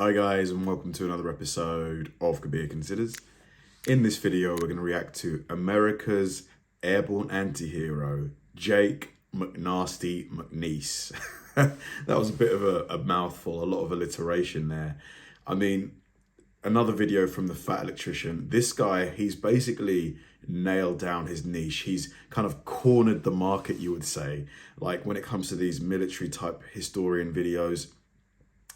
Hi guys, and welcome to another episode of Kabir Considers. In this video, we're going to react to America's Airborne anti-hero, Jake McNasty McNiece. That was a bit of a mouthful, a lot of alliteration there. I mean, another video from the Fat Electrician. This guy, he's basically nailed down his niche. He's kind of cornered the market, you would say. Like when it comes to these military type historian videos,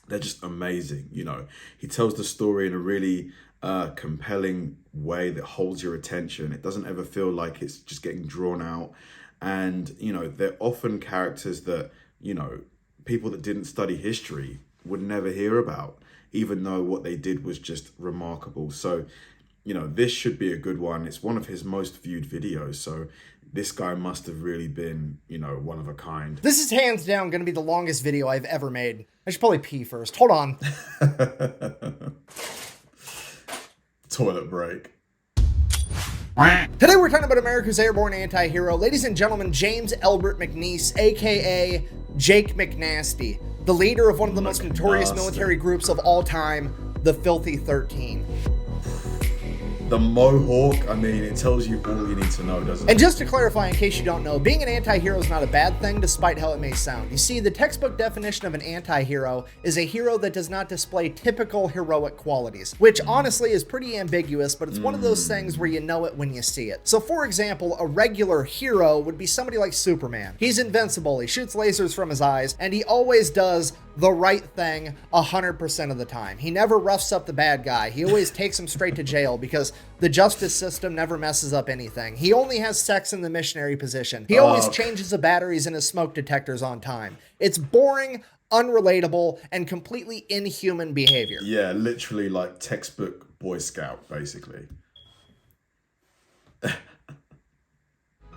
they're just amazing. You know, he tells the story in a really compelling way that holds your attention. It doesn't ever feel like it's just getting drawn out. And, you know, they're often characters that, you know, people that didn't study history would never hear about, even though what they did was just remarkable. So, you know, this should be a good one. It's one of his most viewed videos. So this guy must have really been, you know, one of a kind. This is hands down going to be the longest video I've ever made. I should probably pee first. Hold on. Toilet break. Today we're talking about America's Airborne anti-hero. Ladies and gentlemen, James Albert McNiece, aka Jake McNasty, the leader of one of the most notorious military groups of all time, the Filthy 13. The Mohawk, I mean, it tells you all you need to know, doesn't it? And just to clarify, in case you don't know, being an anti-hero is not a bad thing, despite how it may sound. You see, the textbook definition of an anti-hero is a hero that does not display typical heroic qualities, which honestly is pretty ambiguous, but it's one of those things where you know it when you see it. So for example, a regular hero would be somebody like Superman. He's invincible, he shoots lasers from his eyes, and he always does the right thing 100% of the time. He never roughs up the bad guy. He always takes him straight to jail because the justice system never messes up anything. He only has sex in the missionary position. He always changes the batteries in his smoke detectors on time. It's boring, unrelatable, and completely inhuman behavior. Yeah, literally like textbook Boy Scout, basically.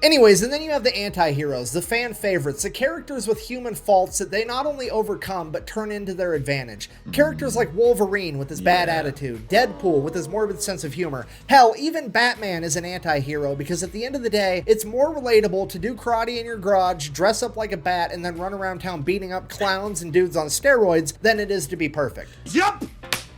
Anyways, and then you have the anti-heroes, the fan favorites, the characters with human faults that they not only overcome, but turn into their advantage. Characters like Wolverine with his bad attitude, Deadpool with his morbid sense of humor. Hell, even Batman is an anti-hero because at the end of the day, it's more relatable to do karate in your garage, dress up like a bat, and then run around town beating up clowns and dudes on steroids than it is to be perfect. Yup!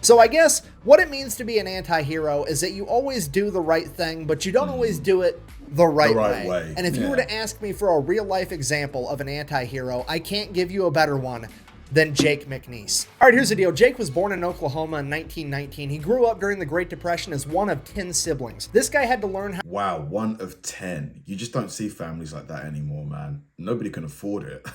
So I guess what it means to be an anti-hero is that you always do the right thing, but you don't always do it the right way. And if you were to ask me for a real-life example of an anti-hero, I can't give you a better one than Jake McNiece. All right, here's the deal. Jake was born in Oklahoma in 1919. He grew up during the Great Depression as one of 10 siblings. This guy had to learn how— Wow, 1 of 10. You just don't see families like that anymore, man. Nobody can afford it.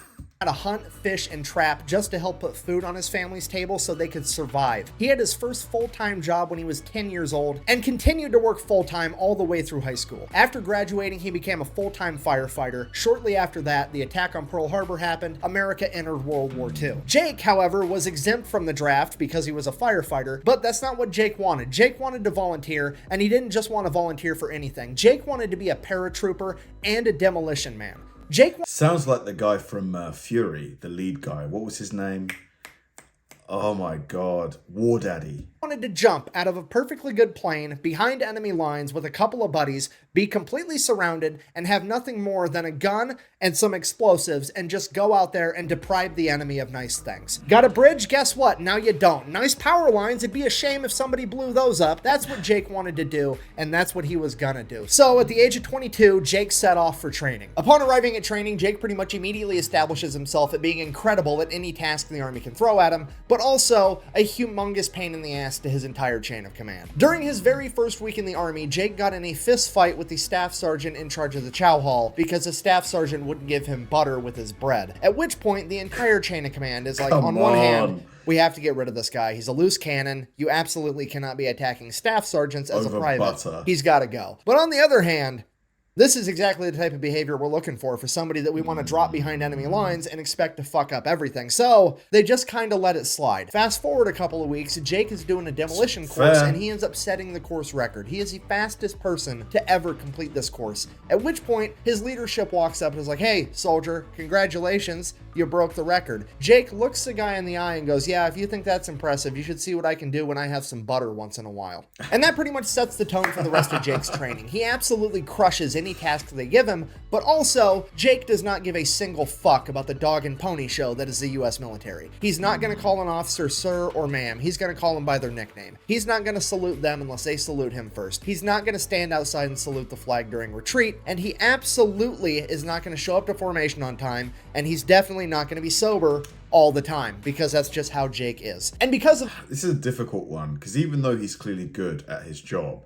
to hunt, fish, and trap just to help put food on his family's table so they could survive. He had his first full-time job when he was 10 years old and continued to work full-time all the way through high school. After graduating, he became a full-time firefighter. Shortly after that, the attack on Pearl Harbor happened. America entered World War II. Jake, however, was exempt from the draft because he was a firefighter, but that's not what Jake wanted. Jake wanted to volunteer, and he didn't just want to volunteer for anything. Jake wanted to be a paratrooper and a demolition man. Jake sounds like the guy from Fury, the lead guy. What was his name? Oh my God, War Daddy. Wanted to jump out of a perfectly good plane behind enemy lines with a couple of buddies, be completely surrounded, and have nothing more than a gun and some explosives and just go out there and deprive the enemy of nice things. Got a bridge? Guess what? Now you don't. Nice power lines. It'd be a shame if somebody blew those up. That's what Jake wanted to do, and that's what he was gonna do. So at the age of 22, Jake set off for training. Upon arriving at training, Jake pretty much immediately establishes himself at being incredible at any task the Army can throw at him, but also a humongous pain in the ass to his entire chain of command. During his very first week in the Army, Jake got in a fist fight with the staff sergeant in charge of the chow hall because the staff sergeant wouldn't give him butter with his bread. At which point, the entire chain of command is like, on one hand, we have to get rid of this guy. He's a loose cannon. You absolutely cannot be attacking staff sergeants as a private. Butter. He's got to go. But on the other hand, this is exactly the type of behavior we're looking for somebody that we want to drop behind enemy lines and expect to fuck up everything. So they just kind of let it slide. Fast forward a couple of weeks, Jake is doing a demolition course and he ends up setting the course record. He is the fastest person to ever complete this course. At which point his leadership walks up and is like, "Hey, soldier, congratulations. You broke the record." Jake looks the guy in the eye and goes, "Yeah, if you think that's impressive, you should see what I can do when I have some butter once in a while." And that pretty much sets the tone for the rest of Jake's training. He absolutely crushes any task they give him, but also, Jake does not give a single fuck about the dog and pony show that is the US military. He's not going to call an officer sir or ma'am. He's going to call them by their nickname. He's not going to salute them unless they salute him first. He's not going to stand outside and salute the flag during retreat, and he absolutely is not going to show up to formation on time, and he's definitely not going to be sober all the time, because that's just how Jake is. And because of... This is a difficult one, because even though he's clearly good at his job,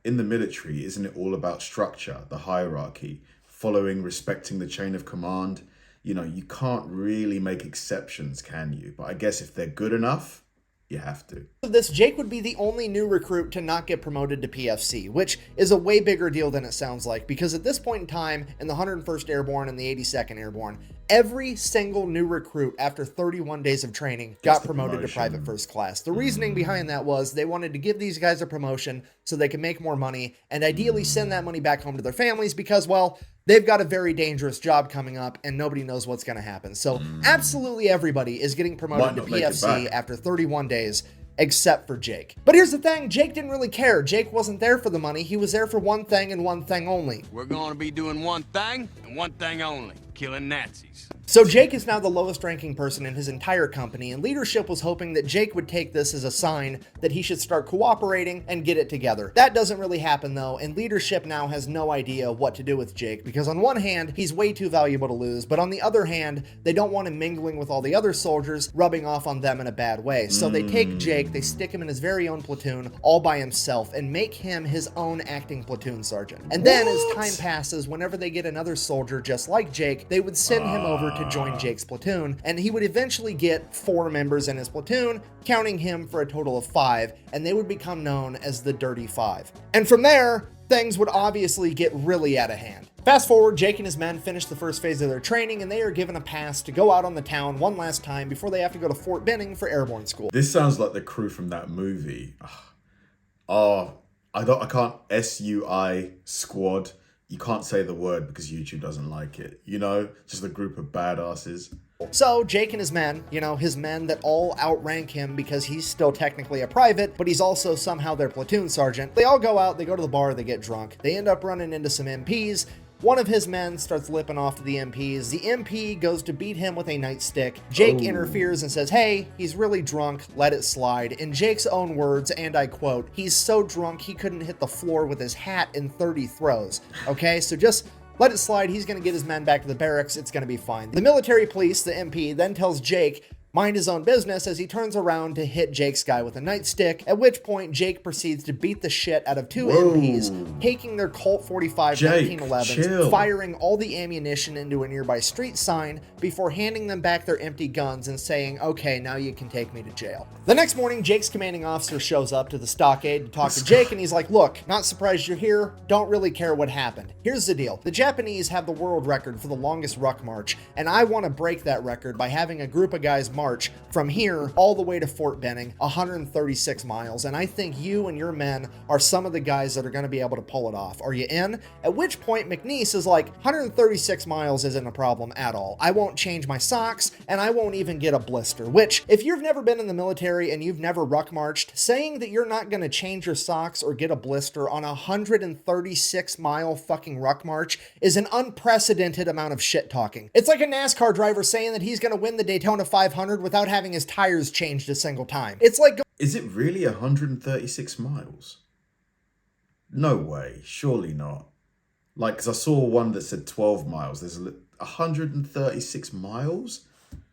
in the military, isn't it all about structure, the hierarchy, following, respecting the chain of command? You know, you can't really make exceptions, can you? But I guess if they're good enough, you have to. This, Jake would be the only new recruit to not get promoted to PFC, which is a way bigger deal than it sounds like, because at this point in time, in the 101st Airborne and the 82nd Airborne, every single new recruit after 31 days of training got promoted to private first class. The reasoning behind that was they wanted to give these guys a promotion so they could make more money and ideally send that money back home to their families because, well, they've got a very dangerous job coming up and nobody knows what's going to happen. So absolutely everybody is getting promoted to PFC after 31 days, except for Jake. But here's the thing, Jake didn't really care. Jake wasn't there for the money. He was there for one thing and one thing only. We're going to be doing one thing and one thing only, killing Nazis. So Jake is now the lowest ranking person in his entire company, and leadership was hoping that Jake would take this as a sign that he should start cooperating and get it together. That doesn't really happen though, and leadership now has no idea what to do with Jake, because on one hand, he's way too valuable to lose, but on the other hand, they don't want him mingling with all the other soldiers, rubbing off on them in a bad way. So they take Jake, they stick him in his very own platoon, all by himself, and make him his own acting platoon sergeant. And then as time passes, whenever they get another soldier just like Jake, they would send him over to join Jake's platoon, and he would eventually get 4 members in his platoon, counting him for a total of 5, and they would become known as the Dirty Five. And from there, things would obviously get really out of hand. Fast forward, Jake and his men finish the first phase of their training, and they are given a pass to go out on the town one last time before they have to go to Fort Benning for Airborne school. This sounds like the crew from that movie. I can't, SUI squad. You can't say the word because YouTube doesn't like it. You know, just a group of badasses. So Jake and his men, you know, his men that all outrank him because he's still technically a private, but he's also somehow their platoon sergeant. They all go out, they go to the bar, they get drunk. They end up running into some MPs. One of his men starts lipping off to the MPs. The MP goes to beat him with a nightstick. Jake interferes and says, hey, he's really drunk, let it slide. In Jake's own words, and I quote, he's so drunk he couldn't hit the floor with his hat in 30 throws. Okay, so just let it slide. He's going to get his men back to the barracks. It's going to be fine. The military police, the MP, then tells Jake, mind his own business, as he turns around to hit Jake's guy with a nightstick, at which point Jake proceeds to beat the shit out of 2 MPs, taking their Colt 45 1911s, firing all the ammunition into a nearby street sign before handing them back their empty guns and saying, okay, now you can take me to jail. The next morning, Jake's commanding officer shows up to the stockade to talk to Jake, and he's like, look, not surprised you're here, don't really care what happened. Here's the deal. The Japanese have the world record for the longest ruck march, and I want to break that record by having a group of guys march from here all the way to Fort Benning, 136 miles, and I think you and your men are some of the guys that are going to be able to pull it off. Are you in? At which point McNiece is like, 136 miles isn't a problem at all. I won't change my socks, and I won't even get a blister, which, if you've never been in the military and you've never ruck marched, saying that you're not going to change your socks or get a blister on a 136 mile fucking ruck march is an unprecedented amount of shit talking. It's like a NASCAR driver saying that he's going to win the Daytona 500 without having his tires changed a single time. It's like... Is it really 136 miles? No way. Surely not. Like, because I saw one that said 12 miles. There's 136 miles?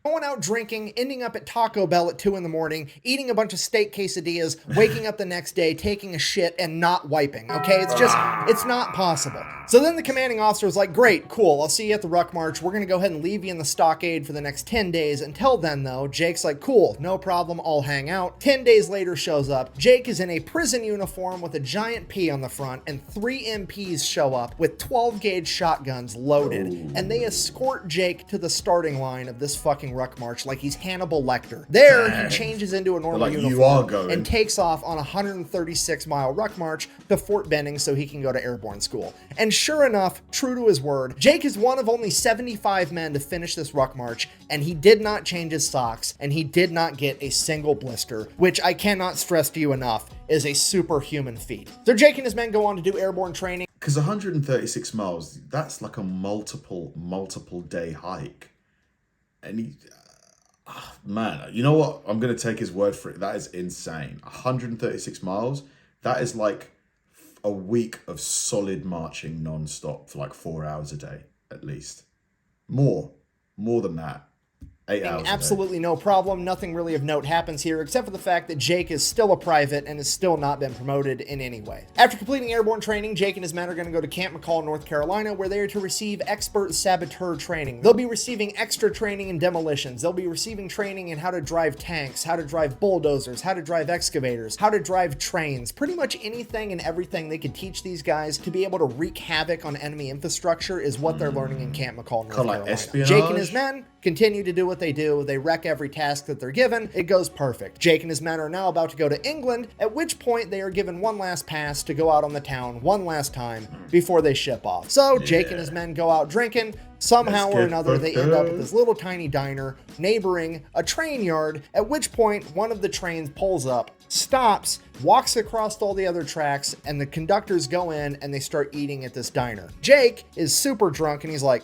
Going out drinking, ending up at Taco Bell at 2 in the morning, eating a bunch of steak quesadillas, waking up the next day, taking a shit, and not wiping, okay? It's just, it's not possible. So then the commanding officer was like, great, cool, I'll see you at the ruck march. We're going to go ahead and leave you in the stockade for the next 10 days. Until then, though, Jake's like, cool, no problem, I'll hang out. 10 days later shows up. Jake is in a prison uniform with a giant P on the front, and 3 MPs show up with 12-gauge shotguns loaded, and they escort Jake to the starting line of this fucking ruck march like he's Hannibal Lecter. There, he changes into a normal uniform and takes off on a 136-mile ruck march to Fort Benning so he can go to Airborne school. And sure enough, true to his word, Jake is one of only 75 men to finish this ruck march, and he did not change his socks, and he did not get a single blister, which I cannot stress to you enough is a superhuman feat. So Jake and his men go on to do airborne training. Because 136 miles, that's like a multiple day hike. And he, man, you know what? I'm going to take his word for it. That is insane. 136 miles, that is like a week of solid marching non-stop for like 4 hours a day, at least. More than that. 8 hours. Absolutely no problem. Nothing really of note happens here, except for the fact that Jake is still a private and has still not been promoted in any way. After completing airborne training, Jake and his men are going to go to Camp McCall, North Carolina, where they are to receive expert saboteur training. They'll be receiving extra training in demolitions. They'll be receiving training in how to drive tanks, how to drive bulldozers, how to drive excavators, how to drive trains, pretty much anything and everything they could teach these guys to be able to wreak havoc on enemy infrastructure is what they're learning in Camp McCall, North Carolina. Espionage? Jake and his men continue to do what they do. They wreck every task that they're given. It goes perfect. Jake and his men are now about to go to England, at which point they are given one last pass to go out on the town one last time before they ship off. So Jake and his men go out drinking. Somehow or another, they end up at this little tiny diner neighboring a train yard, at which point one of the trains pulls up, stops, walks across all the other tracks, and the conductors go in and they start eating at this diner. Jake is super drunk and he's like,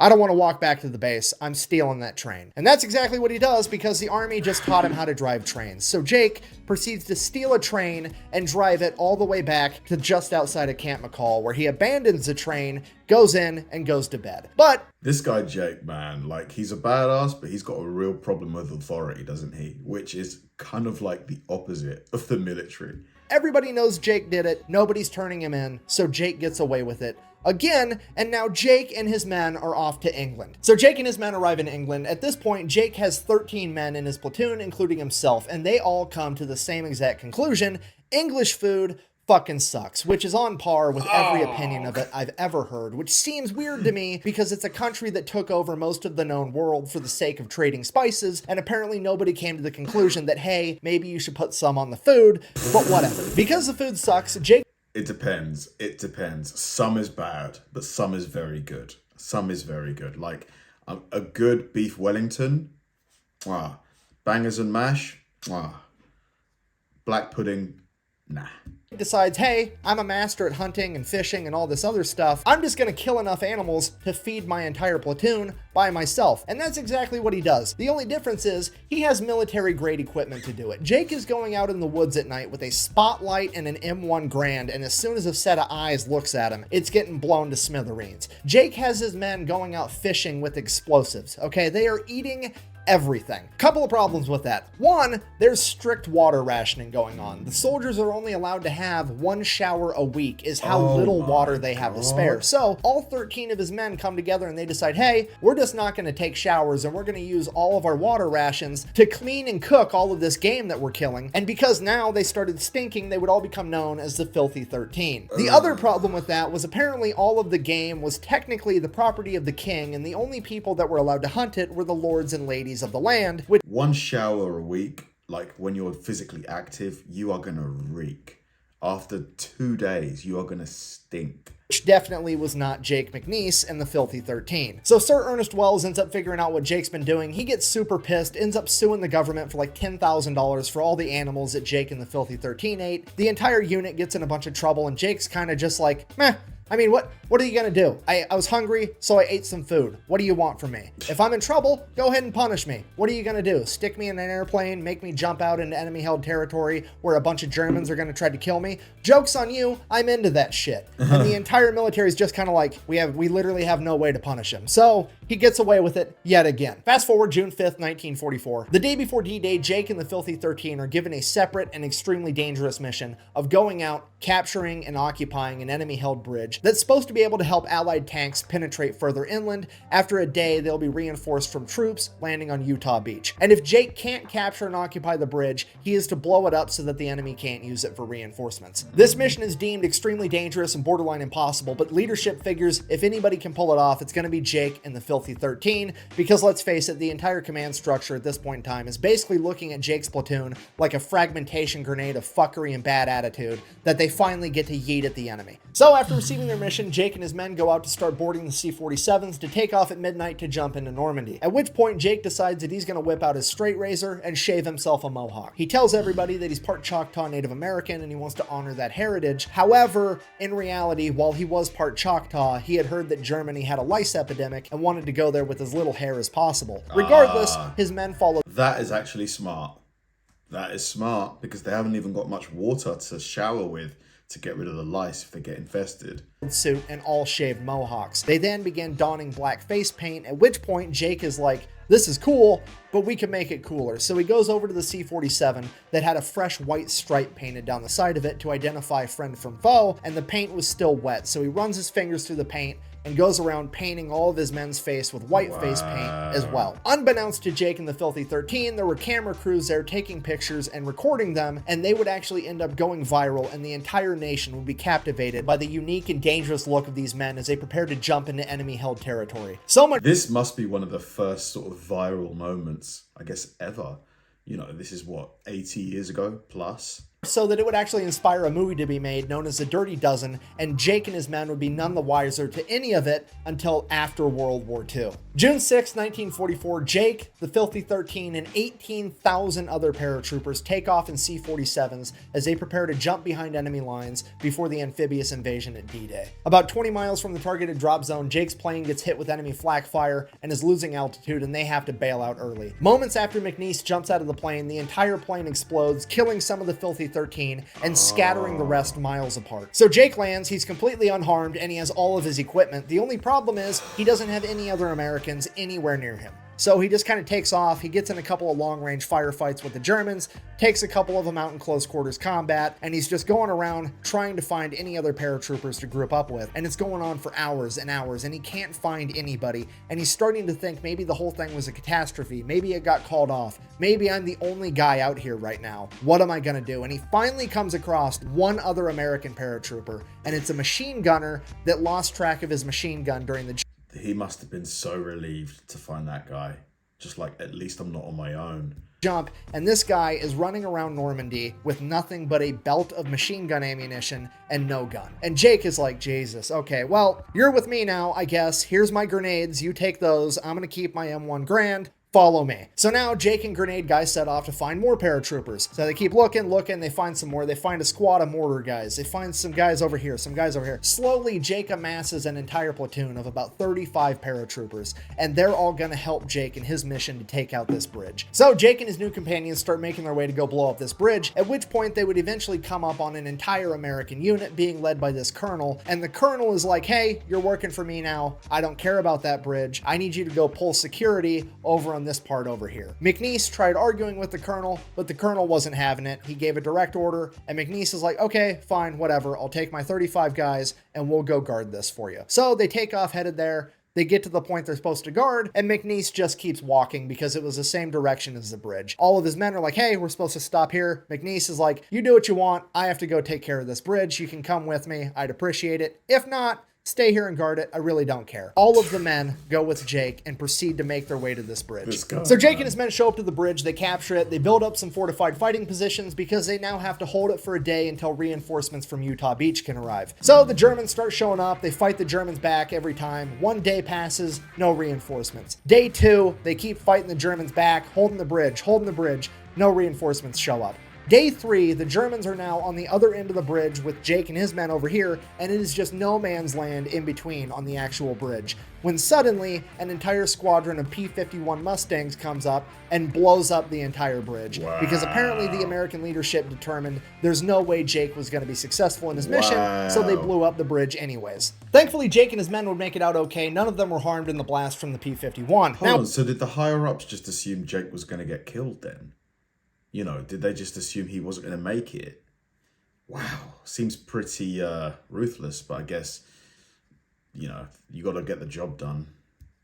I don't want to walk back to the base. I'm stealing that train. And that's exactly what he does because the army just taught him how to drive trains. So Jake proceeds to steal a train and drive it all the way back to just outside of Camp McCall, where he abandons the train, goes in, and goes to bed. But this guy Jake, man, like, he's a badass, but he's got a real problem with authority, doesn't he? Which is kind of like the opposite of the military. Everybody knows Jake did it. Nobody's turning him in, so Jake gets away with it again, and now Jake and his men are off to England. So Jake and his men arrive in England. At this point, Jake has 13 men in his platoon, including himself, and they all come to the same exact conclusion. English food fucking sucks, which is on par with every opinion of it I've ever heard, which seems weird to me because it's a country that took over most of the known world for the sake of trading spices, and apparently nobody came to the conclusion that, hey, maybe you should put some on the food, but whatever. Because the food sucks, Jake... It depends. Some is bad, but some is very good. Some is very good. Like a good beef Wellington, bangers and mash, black pudding, nah. Decides, hey, I'm a master at hunting and fishing and all this other stuff. I'm just gonna kill enough animals to feed my entire platoon by myself. And that's exactly what he does. The only difference is he has military grade equipment to do it. Jake is going out in the woods at night with a spotlight and an M1 Grand, and as soon as a set of eyes looks at him, it's getting blown to smithereens. Jake has his men going out fishing with explosives, okay? They are eating everything. Couple of problems with that. One, there's strict water rationing going on. The soldiers are only allowed to have 1 shower a week is how little water they have to spare. So all 13 of his men come together and they decide, hey, we're just not going to take showers and we're going to use all of our water rations to clean and cook all of this game that we're killing. And because now they started stinking, they would all become known as the Filthy 13. The other problem with that was apparently all of the game was technically the property of the king, and the only people that were allowed to hunt it were the lords and ladies of the land. 1 shower a week, like when you're physically active, you are gonna reek. After 2 days, you are gonna stink. Which definitely was not Jake McNiece and the Filthy 13. So Sir Ernest Wells ends up figuring out what Jake's been doing. He gets super pissed, ends up suing the government for like $10,000 for all the animals that Jake and the Filthy 13 ate. The entire unit gets in a bunch of trouble, and Jake's kind of just like, meh. I mean, what are you gonna do? I was hungry, so I ate some food. What do you want from me? If I'm in trouble, go ahead and punish me. What are you gonna do? Stick me in an airplane, make me jump out into enemy-held territory where a bunch of Germans are gonna try to kill me? Joke's on you, I'm into that shit. And the entire military is just kind of like, we literally have no way to punish him. So he gets away with it yet again. Fast forward June 5th, 1944. The day before D-Day, Jake and the Filthy 13 are given a separate and extremely dangerous mission of going out, capturing and occupying an enemy-held bridge that's supposed to be able to help Allied tanks penetrate further inland. After a day, they'll be reinforced from troops landing on Utah Beach. And if Jake can't capture and occupy the bridge, he is to blow it up so that the enemy can't use it for reinforcements. This mission is deemed extremely dangerous and borderline impossible, but leadership figures if anybody can pull it off, it's going to be Jake and the Filthy Filthy 13, because let's face it, the entire command structure at this point in time is basically looking at Jake's platoon like a fragmentation grenade of fuckery and bad attitude that they finally get to yeet at the enemy. So after receiving their mission, Jake and his men go out to start boarding the C-47s to take off at midnight to jump into Normandy, at which point Jake decides that he's going to whip out his straight razor and shave himself a mohawk. He tells everybody that he's part Choctaw Native American and he wants to honor that heritage. However, in reality, while he was part Choctaw, he had heard that Germany had a lice epidemic and wanted to go there with as little hair as possible. Regardless, his men follow. That is actually smart. That is smart because they haven't even got much water to shower with to get rid of the lice if they get infested. Suit and all shaved mohawks. They then begin donning black face paint, at which point Jake is like, this is cool, but we can make it cooler. So he goes over to the C-47 that had a fresh white stripe painted down the side of it to identify friend from foe, and the paint was still wet. So he runs his fingers through the paint and goes around painting all of his men's face with white face paint as well. Unbeknownst to Jake and the Filthy 13, there were camera crews there taking pictures and recording them, and they would actually end up going viral, and the entire nation would be captivated by the unique and dangerous look of these men as they prepared to jump into enemy-held territory. So much. This must be one of the first sort of viral moments, I guess, ever. You know, this is what, 80 years ago plus? So that it would actually inspire a movie to be made known as The Dirty Dozen, and Jake and his men would be none the wiser to any of it until after World War II. June 6, 1944, Jake, the Filthy 13, and 18,000 other paratroopers take off in C-47s as they prepare to jump behind enemy lines before the amphibious invasion at D-Day. About 20 miles from the targeted drop zone, Jake's plane gets hit with enemy flak fire and is losing altitude, and they have to bail out early. Moments after McNiece jumps out of the plane, the entire plane explodes, killing some of the Filthy 13 and scattering the rest miles apart. So Jake lands, he's completely unharmed, and he has all of his equipment. The only problem is he doesn't have any other Americans anywhere near him. So he just kind of takes off. He gets in a couple of long-range firefights with the Germans, takes a couple of them out in close quarters combat, and he's just going around trying to find any other paratroopers to group up with. And it's going on for hours and hours, and he can't find anybody. And he's starting to think maybe the whole thing was a catastrophe. Maybe it got called off. Maybe I'm the only guy out here right now. What am I going to do? And he finally comes across one other American paratrooper, and it's a machine gunner that lost track of his machine gun during the He must have been so relieved to find that guy. Just like, at least I'm not on my own. Jump, and this guy is running around Normandy with nothing but a belt of machine gun ammunition and no gun. And Jake is like, Jesus, okay, well, you're with me now, I guess. Here's my grenades. You take those. I'm going to keep my M1 Grand. Follow me. So now Jake and Grenade guys set off to find more paratroopers. So they keep looking, they find some more. They find a squad of mortar guys. They find some guys over here, some guys over here. Slowly, Jake amasses an entire platoon of about 35 paratroopers, and they're all gonna help Jake in his mission to take out this bridge. So Jake and his new companions start making their way to go blow up this bridge, at which point they would eventually come up on an entire American unit being led by this colonel, and the colonel is like, hey, you're working for me now. I don't care about that bridge. I need you to go pull security over on this part over here. McNiece tried arguing with the colonel, but the colonel wasn't having it. He gave a direct order, and McNiece is like, okay, fine, whatever. I'll take my 35 guys, and we'll go guard this for you. So they take off, headed there. They get to the point they're supposed to guard, and McNiece just keeps walking because it was the same direction as the bridge. All of his men are like, hey, we're supposed to stop here. McNiece is like, you do what you want. I have to go take care of this bridge. You can come with me. I'd appreciate it. If not, stay here and guard it. I really don't care. All of the men go with Jake and proceed to make their way to this bridge. So Jake and his men show up to the bridge. They capture it. They build up some fortified fighting positions because they now have to hold it for a day until reinforcements from Utah Beach can arrive. So the Germans start showing up. They fight the Germans back every time. One day passes, no reinforcements. Day 2, they keep fighting the Germans back, holding the bridge, no reinforcements show up. Day 3, the Germans are now on the other end of the bridge with Jake and his men over here, and it is just no man's land in between on the actual bridge, when suddenly an entire squadron of P-51 Mustangs comes up and blows up the entire bridge. Wow. Because apparently the American leadership determined there's no way Jake was going to be successful in his mission, so they blew up the bridge anyways. Thankfully, Jake and his men would make it out okay. None of them were harmed in the blast from the P-51. Hold on, so did the higher-ups just assume Jake was going to get killed then? You know, did they just assume he wasn't going to make it? Wow, seems pretty ruthless, but I guess, you know, you got to get the job done.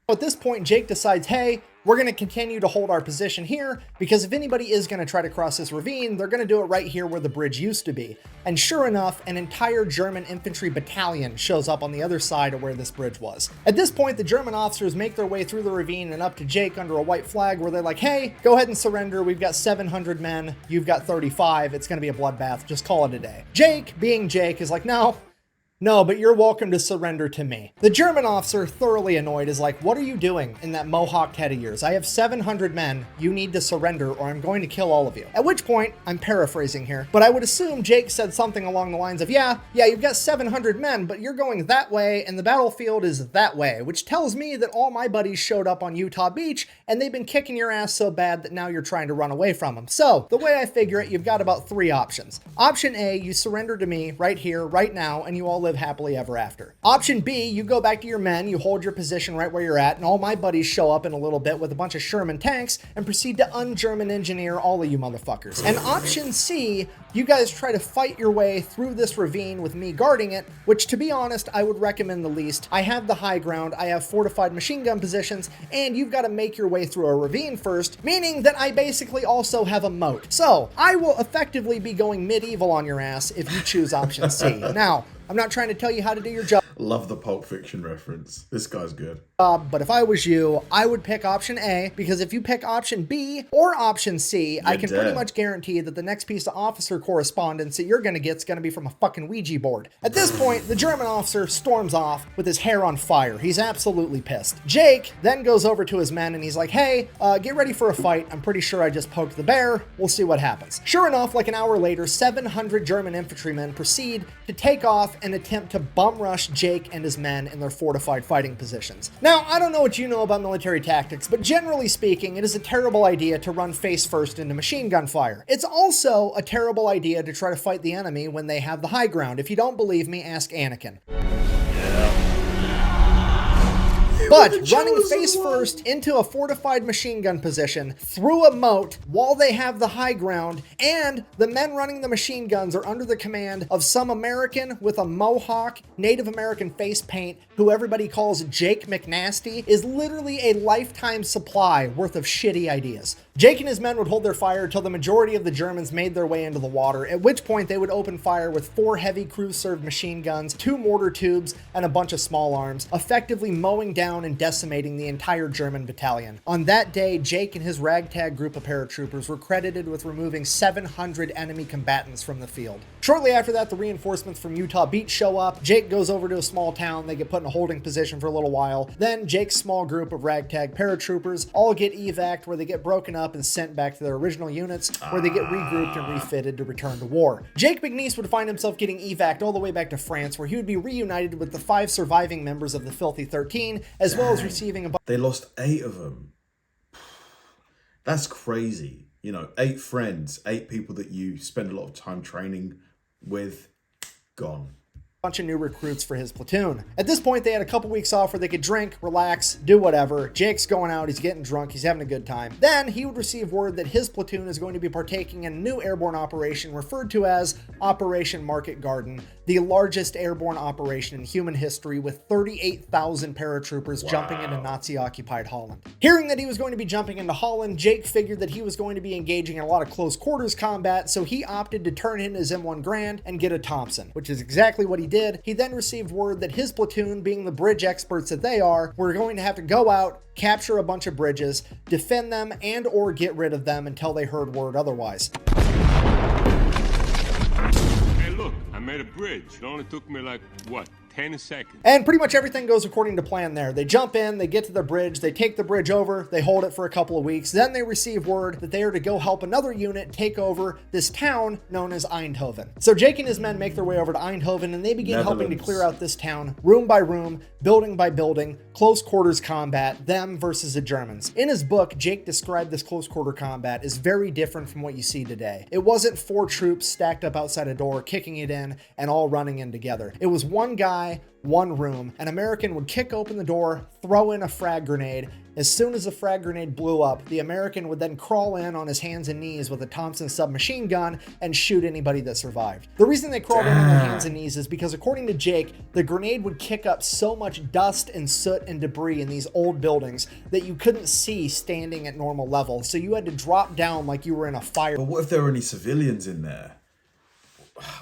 At this point, Jake decides, hey, we're going to continue to hold our position here because if anybody is going to try to cross this ravine, they're going to do it right here where the bridge used to be. And sure enough, an entire German infantry battalion shows up on the other side of where this bridge was. At this point, the German officers make their way through the ravine and up to Jake under a white flag where they're like, hey, go ahead and surrender. We've got 700 men. You've got 35. It's going to be a bloodbath. Just call it a day. Jake, being Jake, is like, no, but you're welcome to surrender to me. The German officer, thoroughly annoyed, is like, what are you doing in that mohawked head of yours? I have 700 men. You need to surrender or I'm going to kill all of you. At which point, I'm paraphrasing here, but I would assume Jake said something along the lines of, yeah, you've got 700 men, but you're going that way and the battlefield is that way, which tells me that all my buddies showed up on Utah Beach and they've been kicking your ass so bad that now you're trying to run away from them. So the way I figure it, you've got about 3 options. Option A, you surrender to me right here, right now, and you all live happily ever after. Option B, you go back to your men, you hold your position right where you're at, and all my buddies show up in a little bit with a bunch of Sherman tanks and proceed to un-German engineer all of you motherfuckers. And option C, you guys try to fight your way through this ravine with me guarding it, which to be honest, I would recommend the least. I have the high ground, I have fortified machine gun positions, and you've got to make your way through a ravine first, meaning that I basically also have a moat. So I will effectively be going medieval on your ass if you choose option C. Now, I'm not trying to tell you how to do your job. Love the Pulp Fiction reference. This guy's good. But if I was you, I would pick option A, because if you pick option B or option C, I can pretty much guarantee that the next piece of officer correspondence that you're going to get is going to be from a fucking Ouija board. At this point, the German officer storms off with his hair on fire. He's absolutely pissed. Jake then goes over to his men and he's like, hey, get ready for a fight. I'm pretty sure I just poked the bear. We'll see what happens. Sure enough, like an hour later, 700 German infantrymen proceed to take off and attempt to bum rush Jake and his men in their fortified fighting positions. Now, I don't know what you know about military tactics, but generally speaking, it is a terrible idea to run face first into machine gun fire. It's also a terrible idea to try to fight the enemy when they have the high ground. If you don't believe me, ask Anakin. But running face first into a fortified machine gun position through a moat while they have the high ground and the men running the machine guns are under the command of some American with a mohawk, Native American face paint who everybody calls Jake McNasty is literally a lifetime supply worth of shitty ideas. Jake and his men would hold their fire until the majority of the Germans made their way into the water, at which point they would open fire with 4 heavy crew-served machine guns, 2 mortar tubes, and a bunch of small arms, effectively mowing down and decimating the entire German battalion. On that day, Jake and his ragtag group of paratroopers were credited with removing 700 enemy combatants from the field. Shortly after that, the reinforcements from Utah Beach show up. Jake goes over to a small town. They get put in a holding position for a little while. Then Jake's small group of ragtag paratroopers all get evac'd, where they get broken up and sent back to their original units, where they get regrouped and refitted to return to war. Jake McNiece would find himself getting evac'd all the way back to France, where he would be reunited with the 5 surviving members of the Filthy 13, as well as receiving a bunch. They lost 8 of them. That's crazy. You know, 8 friends, 8 people that you spend a lot of time training with, gone. Bunch of new recruits for his platoon. At this point, they had a couple weeks off where they could drink, relax, do whatever. Jake's going out, he's getting drunk, he's having a good time. Then he would receive word that his platoon is going to be partaking in a new airborne operation referred to as Operation Market Garden, the largest airborne operation in human history, with 38,000 paratroopers jumping into Nazi-occupied Holland. Hearing that he was going to be jumping into Holland, Jake figured that he was going to be engaging in a lot of close quarters combat, so he opted to turn in his M1 Grand and get a Thompson, which is exactly what he did. He then received word that his platoon, being the bridge experts that they are, were going to have to go out, capture a bunch of bridges, defend them, and or get rid of them until they heard word otherwise. Hey, look, I made a bridge. It only took me like, what, 10 seconds. And pretty much everything goes according to plan there. They jump in, they get to the bridge, they take the bridge over, they hold it for a couple of weeks. Then they receive word that they are to go help another unit take over this town known as Eindhoven. So Jake and his men make their way over to Eindhoven and they begin helping to clear out this town room by room, building by building, close quarters combat, them versus the Germans. In his book, Jake described this close quarter combat as very different from what you see today. It wasn't 4 troops stacked up outside a door, kicking it in, and all running in together. It was one guy, one room. An American would kick open the door, throw in a frag grenade, As soon as the frag grenade blew up, the American would then crawl in on his hands and knees with a Thompson submachine gun and shoot anybody that survived. The reason they crawled in on their hands and knees is because, according to Jake, the grenade would kick up so much dust and soot and debris in these old buildings that you couldn't see standing at normal level, so you had to drop down like you were in a fire. But what if there were any civilians in there?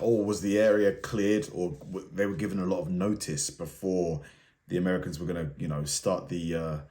Or was the area cleared, or they were given a lot of notice before the Americans were going to, start the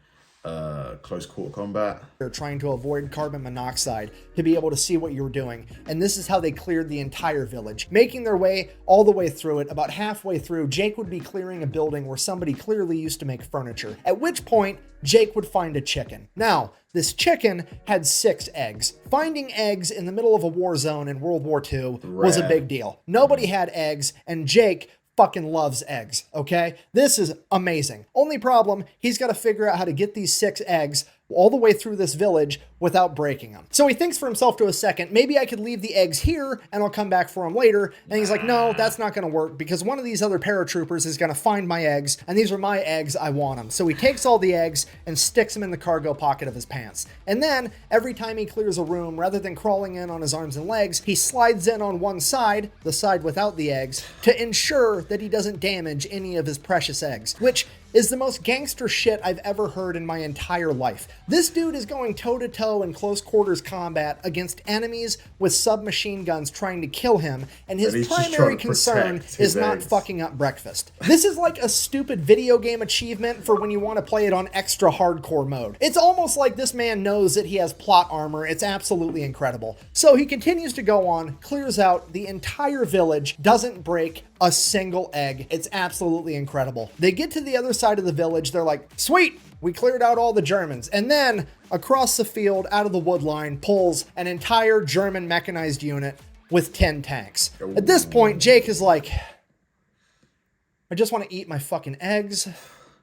close quarter combat? They're trying to avoid carbon monoxide to be able to see what you were doing. And this is how they cleared the entire village. Making their way all the way through it, about halfway through, Jake would be clearing a building where somebody clearly used to make furniture. At which point, Jake would find a chicken. Now, this chicken had 6 eggs. Finding eggs in the middle of a war zone in World War II was a big deal. Nobody had eggs, and Jake fucking loves eggs, okay? This is amazing. Only problem, he's got to figure out how to get these 6 eggs all the way through this village without breaking them. So he thinks for himself to a second, maybe I could leave the eggs here and I'll come back for them later. And he's like, no, that's not going to work because one of these other paratroopers is going to find my eggs, and these are my eggs, I want them. So he takes all the eggs and sticks them in the cargo pocket of his pants. And then every time he clears a room, rather than crawling in on his arms and legs, he slides in on one side, the side without the eggs, to ensure that he doesn't damage any of his precious eggs, which is the most gangster shit I've ever heard in my entire life. This dude is going toe-to-toe in close quarters combat against enemies with submachine guns trying to kill him, and his primary concern is not fucking up breakfast. This is like a stupid video game achievement for when you want to play it on extra hardcore mode. It's almost like this man knows that he has plot armor. It's absolutely incredible. So he continues to go on, clears out the entire village, doesn't break a single egg. It's absolutely incredible. They get to the other side of the village. They're like, sweet, we cleared out all the Germans. And then across the field, out of the wood line, pulls an entire German mechanized unit with 10 tanks. At this point, Jake is like, I just want to eat my fucking eggs.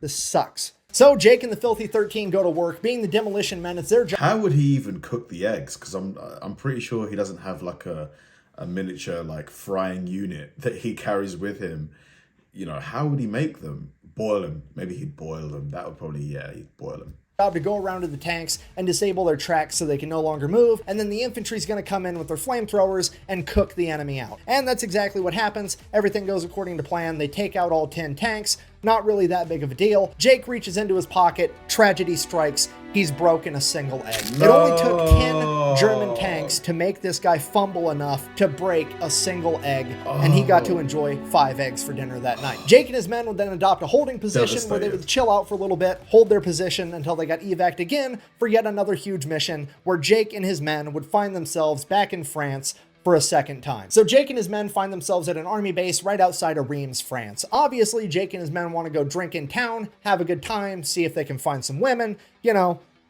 This sucks. So Jake and the Filthy 13 go to work. Being the demolition men, it's their job. How would he even cook the eggs? Because I'm pretty sure he doesn't have like a miniature like frying unit that he carries with him. How would he make them? Boil them. Maybe he'd boil them. That would probably, he'd boil them. To go around to the tanks and disable their tracks so they can no longer move, and then the infantry's going to come in with their flamethrowers and cook the enemy out. And that's exactly what happens. Everything goes according to plan. They take out all 10 tanks. Not really that big of a deal. Jake reaches into his pocket. Tragedy strikes. He's broken a single egg. No. It only took 10 German tanks to make this guy fumble enough to break a single egg, and he got to enjoy 5 eggs for dinner that night. Jake and his men would then adopt a holding position where they would chill out for a little bit, hold their position until they got evac'd again for yet another huge mission where Jake and his men would find themselves back in France for a second time. So Jake and his men find themselves at an army base right outside of Reims, France. Obviously, Jake and his men want to go drink in town, have a good time, see if they can find some women,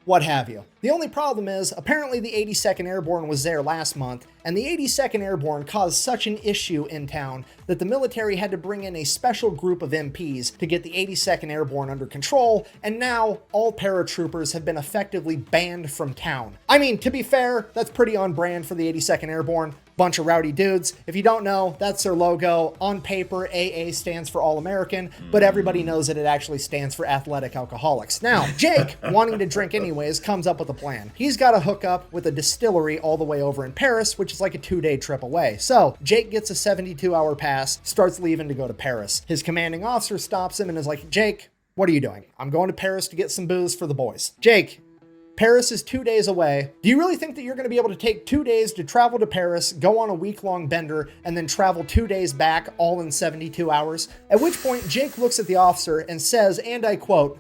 what have you. The only problem is, apparently the 82nd Airborne was there last month, and the 82nd Airborne caused such an issue in town that the military had to bring in a special group of MPs to get the 82nd Airborne under control, and now all paratroopers have been effectively banned from town. I mean, to be fair, that's pretty on brand for the 82nd Airborne. Bunch of rowdy dudes. If you don't know, that's their logo. On paper, AA stands for All American, but everybody knows that it actually stands for Athletic Alcoholics. Now, Jake, wanting to drink anyways, comes up with a plan. He's got to hook up with a distillery all the way over in Paris, which is like a 2-day trip away. So Jake gets a 72-hour pass, starts leaving to go to Paris. His commanding officer stops him and is like, Jake, what are you doing? I'm going to Paris to get some booze for the boys. Jake, Paris is 2 days away. Do you really think that you're going to be able to take 2 days to travel to Paris, go on a week-long bender, and then travel 2 days back all in 72 hours? At which point, Jake looks at the officer and says, and I quote,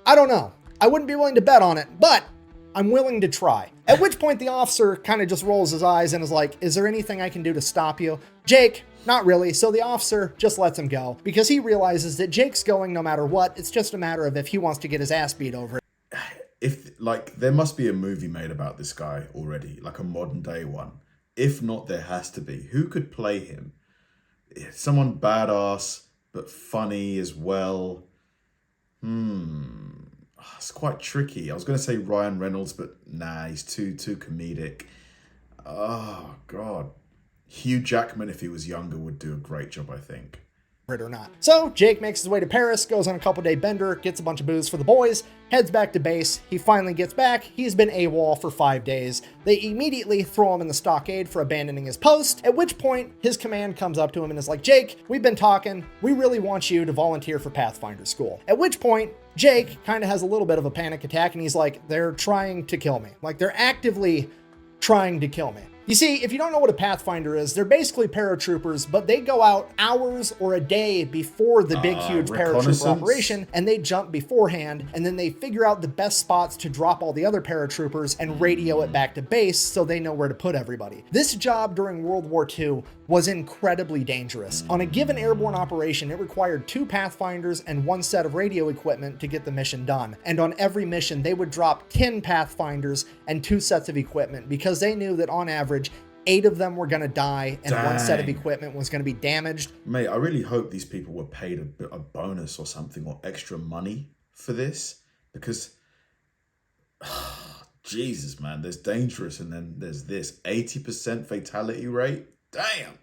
I don't know. I wouldn't be willing to bet on it, but I'm willing to try. At which point the officer kind of just rolls his eyes and is like, is there anything I can do to stop you? Jake, not really. So the officer just lets him go because he realizes that Jake's going no matter what. It's just a matter of if he wants to get his ass beat over it. There must be a movie made about this guy already, like a modern day one. If not, there has to be. Who could play him? Someone badass, but funny as well. It's quite tricky. I was going to say Ryan Reynolds, but nah, he's too comedic. Oh, God. Hugh Jackman, if he was younger, would do a great job, I think. Brit or not. So Jake makes his way to Paris, goes on a couple-day bender, gets a bunch of booze for the boys, heads back to base. He finally gets back. He's been AWOL for 5 days. They immediately throw him in the stockade for abandoning his post, at which point his command comes up to him and is like, Jake, we've been talking. We really want you to volunteer for Pathfinder school. At which point Jake kind of has a little bit of a panic attack and he's like, they're trying to kill me. Like, they're actively trying to kill me. You see, if you don't know what a Pathfinder is, they're basically paratroopers, but they go out hours or a day before the big, huge paratrooper operation, and they jump beforehand, and then they figure out the best spots to drop all the other paratroopers and radio it back to base so they know where to put everybody. This job during World War II was incredibly dangerous. On a given airborne operation, it required 2 Pathfinders and 1 set of radio equipment to get the mission done. And on every mission, they would drop 10 Pathfinders and 2 sets of equipment because they knew that on average, 8 of them were going to die and 1 set of equipment was going to be damaged. Mate, I really hope these people were paid a bonus or something, or extra money for this, because Jesus, man, there's dangerous and then there's this 80% fatality rate. Damn.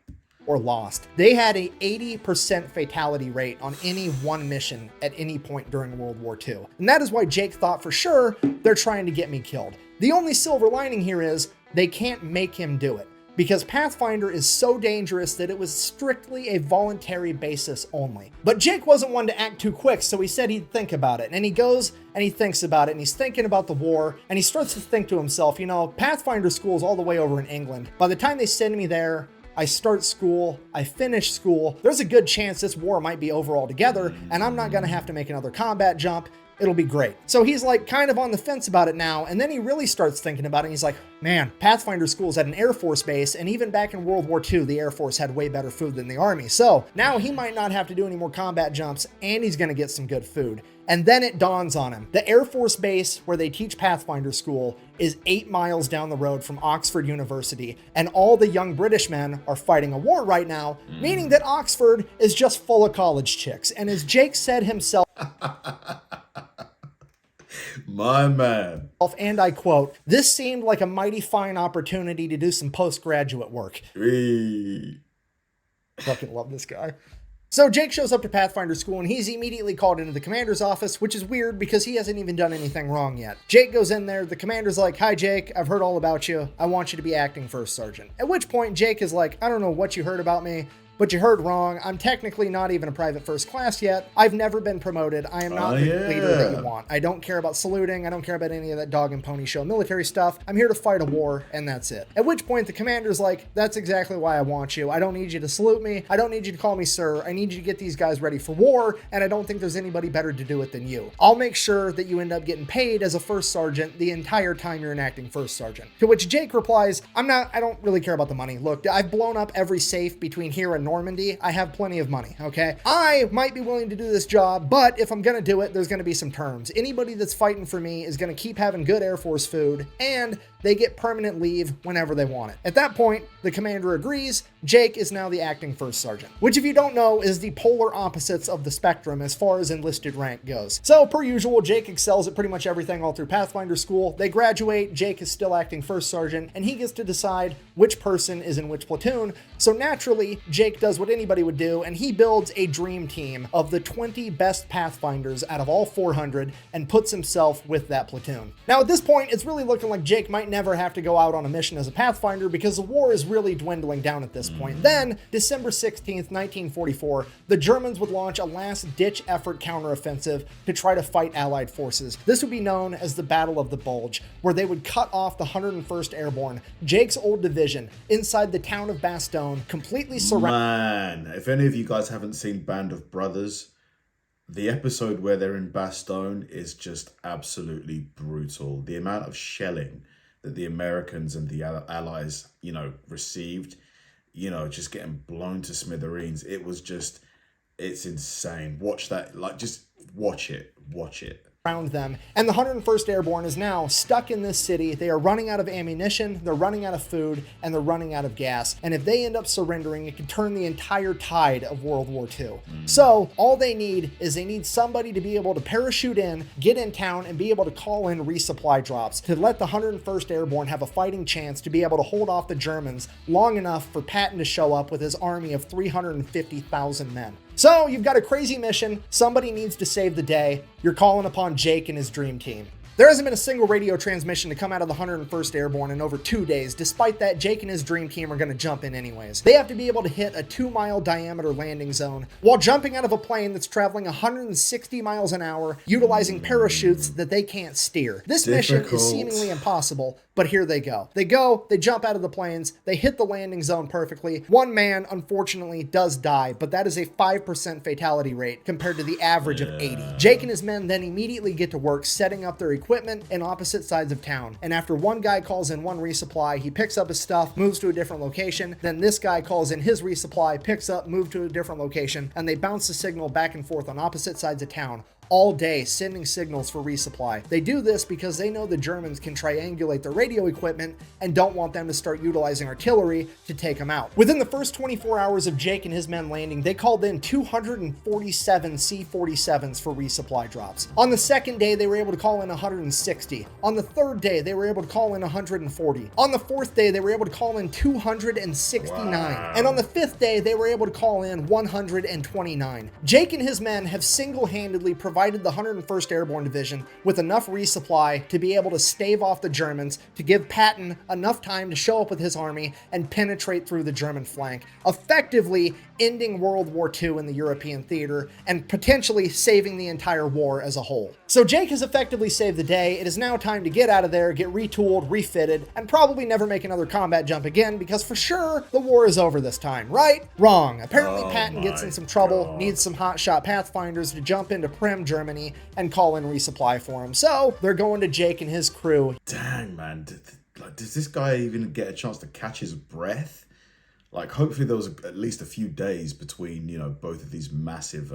Or lost. They had a 80% fatality rate on any one mission at any point during World War II. And that is why Jake thought for sure they're trying to get me killed. The only silver lining here is they can't make him do it, because Pathfinder is so dangerous that it was strictly a voluntary basis only. But Jake wasn't one to act too quick, so he said he'd think about it. And he goes and he thinks about it, and he's thinking about the war, and he starts to think to himself, you know, Pathfinder school is all the way over in England. By the time they send me there, I start school, I finish school, there's a good chance this war might be over altogether, and I'm not gonna have to make another combat jump. It'll be great. So he's like kind of on the fence about it now, and then he really starts thinking about it, and he's like, man, Pathfinder school's at an Air Force base, and even back in World War II, the Air Force had way better food than the Army. So now he might not have to do any more combat jumps, and he's gonna get some good food. And then it dawns on him. The Air Force base where they teach Pathfinder school is 8 miles down the road from Oxford University, and all the young British men are fighting a war right now, meaning that Oxford is just full of college chicks. And as Jake said himself, my man, and I quote, this seemed like a mighty fine opportunity to do some postgraduate work. Fucking love this guy. So Jake shows up to Pathfinder school and he's immediately called into the commander's office, which is weird because he hasn't even done anything wrong yet. Jake goes in there, the commander's like, hi Jake, I've heard all about you. I want you to be acting first sergeant. At which point Jake is like, I don't know what you heard about me, but you heard wrong. I'm technically not even a private first class yet. I've never been promoted. I am not the leader that you want. I don't care about saluting. I don't care about any of that dog and pony show military stuff. I'm here to fight a war, and that's it. At which point the commander's like, that's exactly why I want you. I don't need you to salute me. I don't need you to call me sir. I need you to get these guys ready for war, and I don't think there's anybody better to do it than you. I'll make sure that you end up getting paid as a first sergeant the entire time you're an acting first sergeant. To which Jake replies, I don't really care about the money. Look, I've blown up every safe between here and Normandy. I have plenty of money, okay? I might be willing to do this job, but if I'm gonna do it, there's gonna be some terms. Anybody that's fighting for me is gonna keep having good Air Force food, and they get permanent leave whenever they want it. At that point, the commander agrees. Jake is now the acting first sergeant, which if you don't know is the polar opposites of the spectrum as far as enlisted rank goes. So per usual, Jake excels at pretty much everything all through Pathfinder school. They graduate, Jake is still acting first sergeant, and he gets to decide which person is in which platoon. So naturally, Jake does what anybody would do, and he builds a dream team of the 20 best Pathfinders out of all 400 and puts himself with that platoon. Now at this point, it's really looking like Jake might never have to go out on a mission as a Pathfinder because the war is really dwindling down at this point. Then, December 16th, 1944, the Germans would launch a last-ditch effort counteroffensive to try to fight Allied forces. This would be known as the Battle of the Bulge, where they would cut off the 101st Airborne, Jake's old division, inside the town of Bastogne, completely surrounded. Man, if any of you guys haven't seen Band of Brothers, the episode where they're in Bastogne is just absolutely brutal. The amount of shelling that the Americans and the Allies, received, just getting blown to smithereens. It's insane. Watch that, just watch it. Around them, and the 101st Airborne is now stuck in this city. They are running out of ammunition, they're running out of food, and they're running out of gas. And if they end up surrendering, it could turn the entire tide of World War II. So all they need is somebody to be able to parachute in, get in town, and be able to call in resupply drops to let the 101st Airborne have a fighting chance to be able to hold off the Germans long enough for Patton to show up with his army of 350,000 men. So you've got a crazy mission, somebody needs to save the day, you're calling upon Jake and his dream team. There hasn't been a single radio transmission to come out of the 101st Airborne in over 2 days. Despite that, Jake and his dream team are going to jump in anyways. They have to be able to hit a 2-mile diameter landing zone while jumping out of a plane that's traveling 160 miles an hour, utilizing parachutes that they can't steer. This mission is seemingly impossible, but here they go. They jump out of the planes, they hit the landing zone perfectly. One man, unfortunately, does die, but that is a 5% fatality rate compared to the average of 80. Jake and his men then immediately get to work setting up their equipment in opposite sides of town. And after one guy calls in one resupply, he picks up his stuff, moves to a different location. Then this guy calls in his resupply, picks up, moves to a different location, and they bounce the signal back and forth on opposite sides of town all day, sending signals for resupply. They do this because they know the Germans can triangulate their radio equipment and don't want them to start utilizing artillery to take them out. Within the first 24 hours of Jake and his men landing, they called in 247 C-47s for resupply drops. On the second day, they were able to call in 160. On the third day, they were able to call in 140. On the fourth day, they were able to call in 269. Wow. And on the fifth day, they were able to call in 129. Jake and his men have single-handedly provided the 101st Airborne Division with enough resupply to be able to stave off the Germans, to give Patton enough time to show up with his army and penetrate through the German flank, effectively ending World War II in the European theater and potentially saving the entire war as a whole. So Jake has effectively saved the day. It is now time to get out of there, get retooled, refitted, and probably never make another combat jump again, because for sure the war is over this time, right? Wrong. Apparently Patton gets in some trouble, needs some hotshot Pathfinders to jump into Prim, Germany, and call in resupply for him. So they're going to Jake and his crew. Dang, man. Does this guy even get a chance to catch his breath? Like, hopefully there was at least a few days between, both of these massive,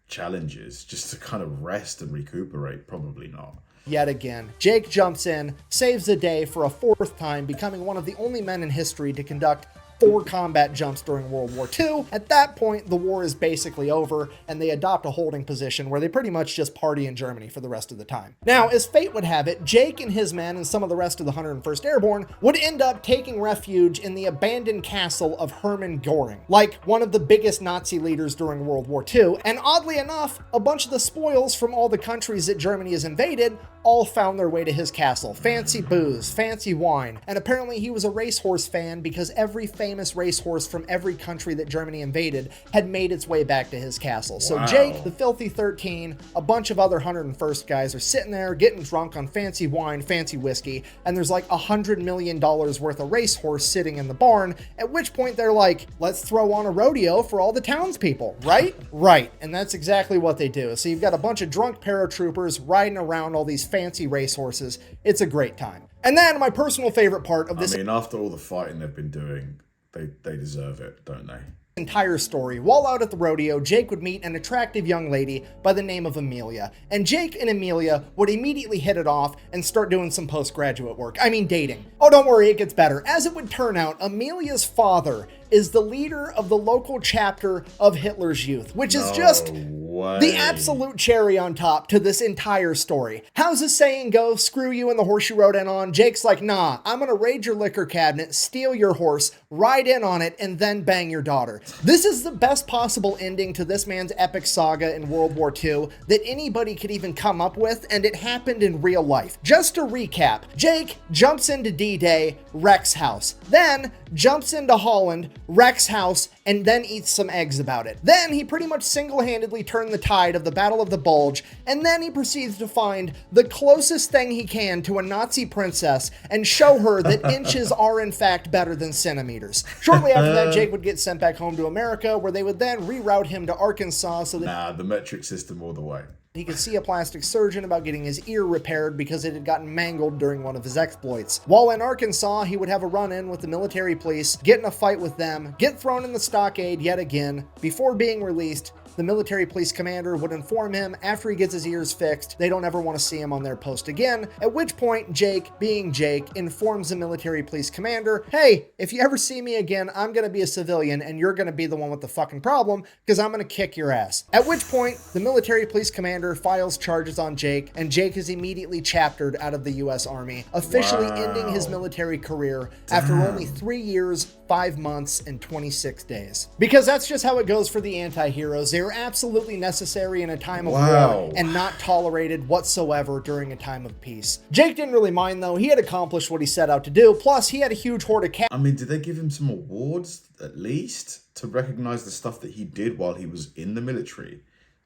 challenges just to kind of rest and recuperate. Probably not. Yet again, Jake jumps in, saves the day for a 4th time, becoming one of the only men in history to conduct 4 combat jumps during World War II. At that point, the war is basically over, and they adopt a holding position where they pretty much just party in Germany for the rest of the time. Now, as fate would have it, Jake and his men and some of the rest of the 101st Airborne would end up taking refuge in the abandoned castle of Hermann Göring, like one of the biggest Nazi leaders during World War II. And oddly enough, a bunch of the spoils from all the countries that Germany has invaded all found their way to his castle. Fancy booze, fancy wine, and apparently he was a racehorse fan because every famous racehorse from every country that Germany invaded had made its way back to his castle. So wow. Jake, the Filthy 13, a bunch of other 101st guys are sitting there getting drunk on fancy wine, fancy whiskey, and there's like $100 million worth of racehorse sitting in the barn, at which point they're like, let's throw on a rodeo for all the townspeople, right? Right, and that's exactly what they do. So you've got a bunch of drunk paratroopers riding around all these fancy racehorses. It's a great time. And then my personal favorite part of this... after all the fighting they've been doing, they deserve it, don't they? Entire story. While out at the rodeo, Jake would meet an attractive young lady by the name of Amelia. And Jake and Amelia would immediately hit it off and start doing some postgraduate work. I mean, dating. Oh, don't worry, it gets better. As it would turn out, Amelia's father is the leader of the local chapter of Hitler's Youth, which is just the absolute cherry on top to this entire story. How's the saying go? Screw you and the horse you rode in on. Jake's like, nah, I'm gonna raid your liquor cabinet, steal your horse, ride in on it, and then bang your daughter. This is the best possible ending to this man's epic saga in World War II that anybody could even come up with, and it happened in real life. Just to recap, Jake jumps into D-Day, wrecks house. Then jumps into Holland, wrecks house, and then eats some eggs about it. Then he pretty much single-handedly turned the tide of the Battle of the Bulge, and then he proceeds to find the closest thing he can to a Nazi princess and show her that inches are in fact better than centimeters. Shortly after that, Jake would get sent back home to America, where they would then reroute him to Arkansas so that the metric system all the way. He could see a plastic surgeon about getting his ear repaired because it had gotten mangled during one of his exploits. While in Arkansas, he would have a run-in with the military police, get in a fight with them, get thrown in the stockade yet again. Before being released, the military police commander would inform him after he gets his ears fixed, they don't ever want to see him on their post again, at which point Jake, being Jake, informs the military police commander, hey, if you ever see me again, I'm going to be a civilian and you're going to be the one with the fucking problem because I'm going to kick your ass. At which point, the military police commander files charges on Jake, and Jake is immediately chaptered out of the U.S. Army, officially ending his military career after only 3 years, 5 months and 26 days. Because that's just how it goes for the anti-heroes. They are absolutely necessary in a time of war and not tolerated whatsoever during a time of peace. Jake didn't really mind though. He had accomplished what he set out to do. Plus, he had a huge horde of I mean, did they give him some awards, at least, to recognize the stuff that he did while he was in the military?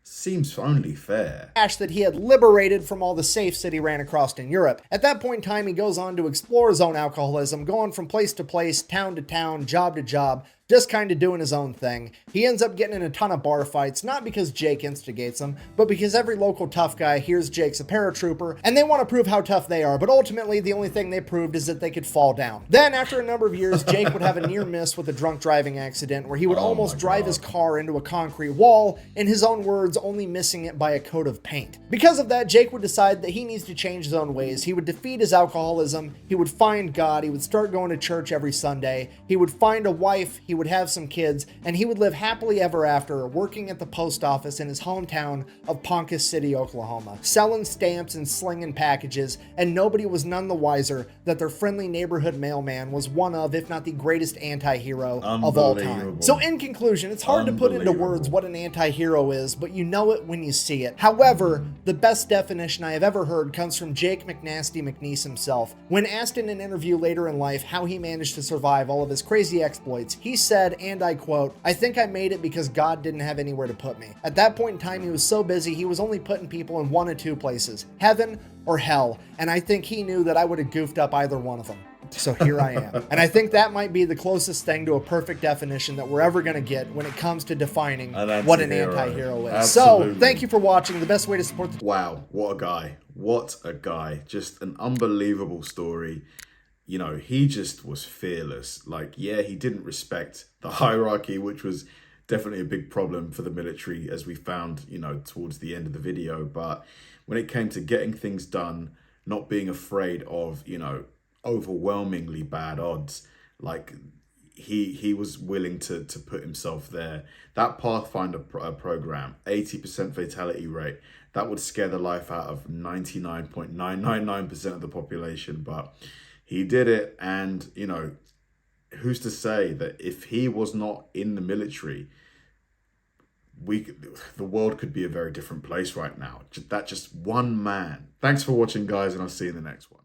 Seems only fair. Cash that he had liberated from all the safes that he ran across in Europe. At that point in time, he goes on to explore his own alcoholism, going from place to place, town to town, job to job, just kind of doing his own thing. He ends up getting in a ton of bar fights, not because Jake instigates them, but because every local tough guy hears Jake's a paratrooper, and they want to prove how tough they are, but ultimately the only thing they proved is that they could fall down. Then, after a number of years, Jake would have a near miss with a drunk driving accident where he would almost drive his car into a concrete wall, in his own words, only missing it by a coat of paint. Because of that, Jake would decide that he needs to change his own ways. He would defeat his alcoholism, he would find God, he would start going to church every Sunday, he would find a wife, he would have some kids, and he would live happily ever after, working at the post office in his hometown of Ponca City, Oklahoma, selling stamps and slinging packages, and nobody was none the wiser that their friendly neighborhood mailman was one of, if not the greatest anti-hero of all time. So in conclusion, it's hard to put into words what an anti-hero is, but you know it when you see it. However, the best definition I have ever heard comes from Jake McNasty McNiece himself. When asked in an interview later in life how he managed to survive all of his crazy exploits, he said, and I quote, "I think I made it because God didn't have anywhere to put me." At that point in time, he was so busy, he was only putting people in one of two places, heaven or hell, and I think he knew that I would have goofed up either one of them. So here I am. And I think that might be the closest thing to a perfect definition that we're ever going to get when it comes to defining what an anti-hero is. Absolutely. So thank you for watching. The best way to support the... Wow, what a guy. What a guy. Just an unbelievable story. You know, he just was fearless. Like, yeah, he didn't respect the hierarchy, which was definitely a big problem for the military, as we found, you know, towards the end of the video. But when it came to getting things done, not being afraid of, you know, overwhelmingly bad odds, like he was willing to put himself there. That Pathfinder program, 80% fatality rate, that would scare the life out of 99.999% of the population, but he did it. And, you know, who's to say that if he was not in the military, the world could be a very different place right now. That just one man. Thanks for watching, guys, and I'll see you in the next one.